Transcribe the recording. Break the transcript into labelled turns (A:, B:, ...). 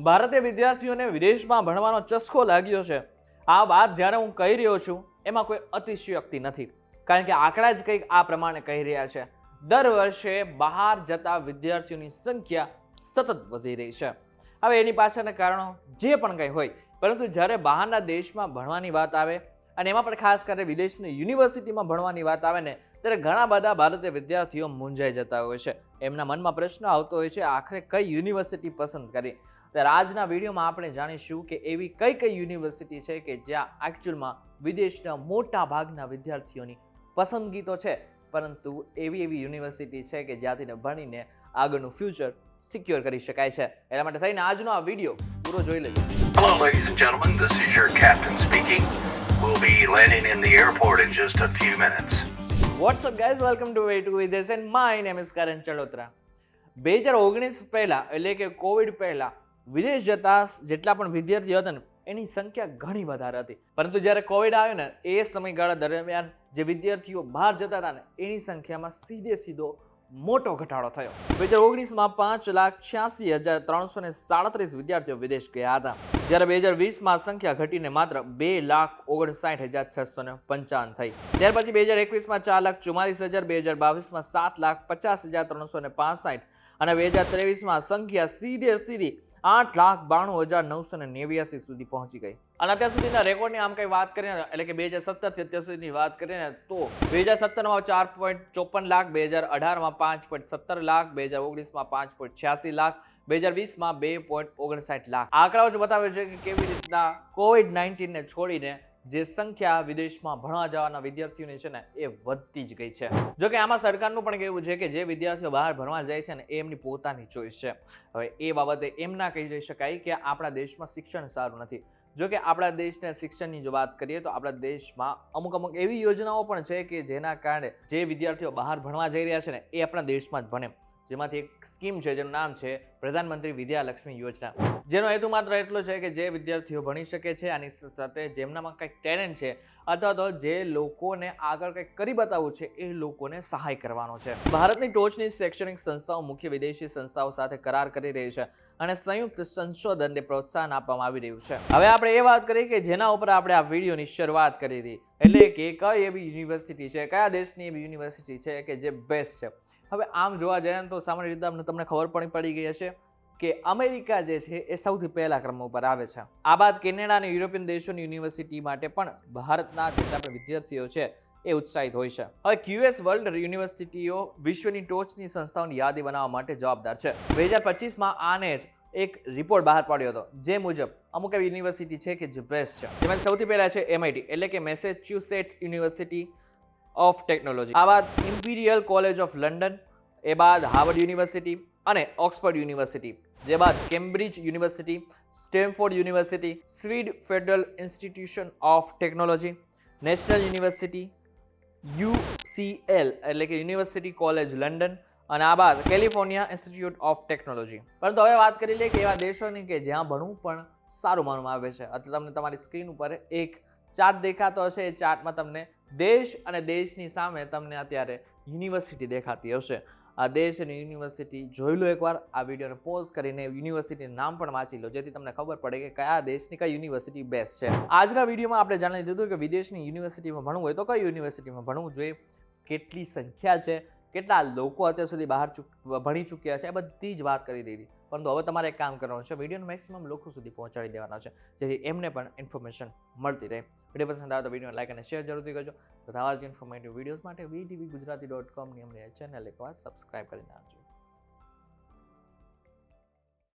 A: ભારતીય વિદ્યાર્થીઓને વિદેશમાં ભણવાનો ચસ્કો લાગ્યો છે. આ વાત જ્યારે હું કહી રહ્યો છું એમાં કોઈ અતિશયોક્તિ નથી, કારણ કે આંકડા જ કંઈક આ પ્રમાણે કહી રહ્યા છે. દર વર્ષે બહાર જતા વિદ્યાર્થીઓની સંખ્યા સતત વધી રહી છે. હવે એની પાછળના કારણો જે પણ કંઈ હોય, પરંતુ જ્યારે બહારના દેશમાં ભણવાની વાત આવે અને એમાં પણ ખાસ કરીને વિદેશની યુનિવર્સિટીમાં ભણવાની વાત આવે ને, ત્યારે ઘણા બધા ભારતીય વિદ્યાર્થીઓ મૂંઝાઈ જતા હોય છે. એમના મનમાં પ્રશ્ન આવતો હોય છે, આખરે કઈ યુનિવર્સિટી પસંદ કરી. ત્યારે આજના વિડીયોમાં આપણે જાણીશું કે એવી કઈ કઈ યુનિવર્સિટી છે કે જ્યાં એકચ્યુઅલમાં વિદેશના મોટા ભાગના વિદ્યાર્થીઓની પસંદગી તો છે, પરંતુ એવી યુનિવર્સિટી છે કે જ્યાંથી ભણીને આગળનું ફ્યુચર સિક્યોર કરી શકાય છે. એટલા માટે થઈને આજનો આ વિડીયો પૂરો જોઈ લેજો.
B: Hello, ladies and gentlemen. This is your captain speaking. We'll be landing in the airport in just a few minutes.
A: What's up, guys? Welcome to Way to With This, and my name is Karan Chalotra. 2019 પહેલા એટલે કે Covid પહેલા વિદેશ જતા જેટલા પણ વિદ્યાર્થીઓ હતા ને એની સંખ્યા ઘણી વધારે હતી, પરંતુ જ્યારે કોવિડ આવ્યો ને એ સમયગાળા દરમિયાન જે વિદ્યાર્થીઓ બહાર જતા હતા ને એની સંખ્યામાં સીધો મોટો ઘટાડો થયો. 2019માં 5,86,337 વિદ્યાર્થીઓ વિદેશ ગયા હતા, જ્યારે 2020માં સંખ્યા ઘટીને માત્ર 2,59,655 થઈ. ત્યાર પછી 2021માં 4,44,000, 2022માં 7,50,365 અને 2023માં સંખ્યા સીધી 8,92,989 સુધી પહોંચી ગઈ. અને અત્યાર સુધીના રેકોર્ડની આમ કઈ વાત કરીએ એટલે કે 2017 થી અત્યાર સુધીની વાત કરીએ ને તો 2017માં 4.54 લાખ, 2018માં 5.17 લાખ, 2019માં 5.86 લાખ, 2020માં 2.59 લાખ. આંકડાઓ જ બતાવે છે કે કેવી રીતના COVID-19 ને છોડીને જે સંખ્યા વિદેશમાં ભણવા જવાના વિદ્યાર્થીઓની છે ને એ વધતી જ ગઈ છે. જો કે આમાં સરકારનું પણ કહેવું છે કે જે વિદ્યાર્થીઓ બહાર ભણવા જાય છે ને એ એમની પોતાની ચોઈસ છે. હવે એ બાબતે એમ ના કહી જઈ શકાય કે આપણા દેશમાં શિક્ષણ સારું નથી. જો કે આપણા દેશના શિક્ષણની જો વાત કરીએ તો આપણા દેશમાં અમુક એવી યોજનાઓ પણ છે કે જેના કારણે જે વિદ્યાર્થીઓ બહાર ભણવા જઈ રહ્યા છે ને એ આપણા દેશમાં જ ભણે. જેમાંથી એક સ્કીમ છે જેનું નામ છે પ્રધાનમંત્રી વિદ્યાલક્ષ્મી યોજના, જેનો હેતુ માત્ર એટલો છે કે જે વિદ્યાર્થીઓ ભણી શકે છે આની સાથે જેમનામાં કંઈક ટેલેન્ટ છે અથવા તો જે લોકોને આગળ કંઈક કરી બતાવવું છે એ લોકોને સહાય કરવાનો છે. ભારતની ટોચની શૈક્ષણિક સંસ્થાઓ મુખ્ય વિદેશી સંસ્થાઓ સાથે કરાર કરી રહી છે અને સંયુક્ત સંશોધનને પ્રોત્સાહન આપવામાં આવી રહ્યું છે. હવે આપણે એ વાત કરીએ કે જેના ઉપર આપણે આ વિડીયોની શરૂઆત કરી હતી, એટલે કે કઈ એવી યુનિવર્સિટી છે, કયા દેશની એવી યુનિવર્સિટી છે કે જે બેસ્ટ છે. હવે આમ જોવા જઈએ તો સામાન્ય રીતે તમને ખબર પડી ગઈ હશે કે અમેરિકા જે છે એ સૌથી પહેલા ક્રમ ઉપર આવે છે. આ બાદ કેનેડા અને યુરોપિયન દેશોની યુનિવર્સિટી માટે પણ ભારતના જેટલા પણ વિદ્યાર્થીઓ છે એ ઉત્સાહિત હોય છે. હવે QS વર્લ્ડ યુનિવર્સિટીઓ વિશ્વની ટોચની સંસ્થાઓની યાદી બનાવવા માટે જવાબદાર છે. 2025માં આને જ એક રિપોર્ટ બહાર પાડ્યો હતો, જે મુજબ અમુક એવી યુનિવર્સિટી છે કે જે બેસ્ટ છે. જેમાં સૌથી પહેલા છે MIT એટલે કે મેસેચ્યુસેટ્સ યુનિવર્સિટી ઓફ ટેકનોલોજી. આ બાદ ઇમ્પિરિયલ કોલેજ ઓફ લંડન, એ બાદ હાર્વર્ડ યુનિવર્સિટી અને ઓક્સફર્ડ યુનિવર્સિટી, જે બાદ Cambridge University, Stanford University, Swiss federal institution of technology, national university, UCL એટલે કે યુનિવર્સિટી કોલેજ લંડન, અને આ બાદ કેલિફોર્નિયા ઇન્સ્ટિટ્યૂટ ઓફ ટેકનોલોજી. પરંતુ હવે વાત કરી લઈએ કે એવા દેશોની કે જ્યાં ભણવું પણ સારું માનવામાં આવે છે. એટલે તમને તમારી સ્ક્રીન ઉપર એક ચાર્ટ દેખાતો હશે, એ ચાર્ટમાં તમને દેશ અને દેશની સામે તમને અત્યારે યુનિવર્સિટી દેખાતી હશે. આ દેશ અને યુનિવર્સિટી જોઈ લો એકવાર, આ વિડીયોને પોઝ કરીને યુનિવર્સિટીનું નામ પણ વાંચી લો, જેથી તમને ખબર પડે કે કયા દેશની કઈ યુનિવર્સિટી બેસ્ટ છે. આજના વિડીયોમાં આપણે જાણી લીધું કે વિદેશની યુનિવર્સિટીમાં ભણવું હોય તો કઈ યુનિવર્સિટીમાં ભણવું જોઈએ, કેટલી સંખ્યા છે, કેટલા લોકો અત્યાર સુધી બહાર ભણી ચૂક્યા છે, એ બધી જ વાત કરી દીધી. પરંતુ હવે તમારે એક કામ કરવાનું છે, વિડીયોને મેક્સિમમ લોકો સુધી પહોંચાડી દેવાના છે, જેથી એમને પણ ઇન્ફોર્મેશન મળતી રહે. વિડીયો પસંદ આવે તો વિડીયો લાઈક અને શેર જરૂરથી કરજો. તો આવા જ ઇન્ફોર્મેટિવ વિડીયોઝ માટે VTVGujarati.com ની અમને ચેનલ એકવાર સબસ્ક્રાઇબ કરી નાખજો.